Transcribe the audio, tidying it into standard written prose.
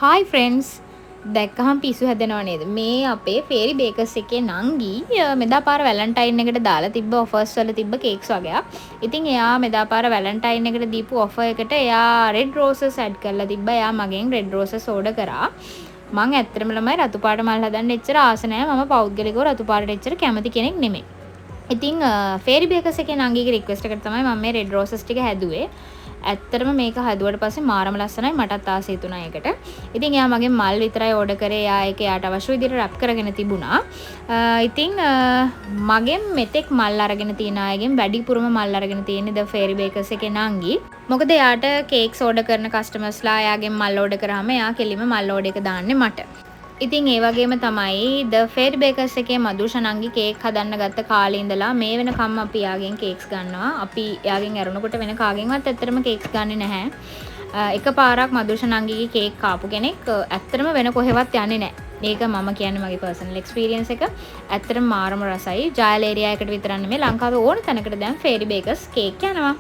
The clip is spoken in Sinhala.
හායි ෆ්‍රෙන්ඩ්ස් දැක්කහම පිස්සු හැදෙනව නේද මේ අපේ ෆේරි බේකර්ස් එකේ නංගි මෙදා පාර වැලන්ටයින් එකට දාලා තිබ්බ ඔෆර්ස් වල තිබ්බ කේක්ස් වගේක්. ඉතින් එයා මෙදා පාර වැලන්ටයින් එකට දීපු ඔෆර් එකට එයා රෙඩ් රෝසස් ඇඩ් කරලා තිබ්බා. එයා මගෙන් රෙඩ් රෝසස් ඕඩර් කරා. මං ඇත්තටම ළමයි රතු පාට මල් හදන්න එච්චර ආස නැහැ. මම පෞද්ගලිකව රතු පාටට එච්චර කැමති කෙනෙක් නෙමෙයි. ඉතින් ෆේරි බේකර්ස් එකේ නංගිගේ රික්වෙස්ට් එකට තමයි මම මේ රෙඩ් රෝසස් ටික හැදුවේ. ඇත්තටම මේක හදුවට පස්සේ මාරම ලස්සනයි. මටත් ආස හිතුණා ඒකට. ඉතින් එයා මගෙන් මල් විතරයි ඕඩර් කරේ. එයා ඒක එයාට අවශ්‍ය විදිහට රැප් කරගෙන තිබුණා. ඉතින් මගෙන් මෙතෙක් මල් අරගෙන තියෙන අයගෙන් වැඩිපුරම මල් අරගෙන තියෙන්නේ ද ෆේරි බේකර්ස් එකේ නංගි. මොකද එයාට කේක්ස් ඕඩර් කරන කස්ටමර්ස්ලා එයාගෙන් මල් ඕඩර් කරාම එයා කෙලින්ම මල් ඕඩර් එක දාන්නේ මට. ඉතින් ඒ වගේම තමයි ද ෆේරි බේකර්ස් එකේ මදුෂා නංගි කේක් හදන්න ගත්ත කාලේ ඉඳලා මේ වෙනකම් අපි යාගෙන් කේක්ස් ගන්නවා. අපි යාගෙන් ඇරුණකොට වෙන කාගෙන්වත් ඇත්තටම කේක්ස් ගන්නෙ නැහැ. එකපාරක් මදුෂා නංගිගේ කේක් කාපු කෙනෙක් ඇත්තටම වෙන කොහෙවත් යන්නේ නැහැ. ඒක මම කියන්නේ මගේ පර්සනල් එක්ස්පීරියන්ස් එක. ඇත්තටම මාරම රසයි. ජයල් ඒරියා එකට විතරක් නෙමෙයි ලංකාවේ ඕන තැනකට දැන් ෆේරි බේකර්ස් කේක් යනවා.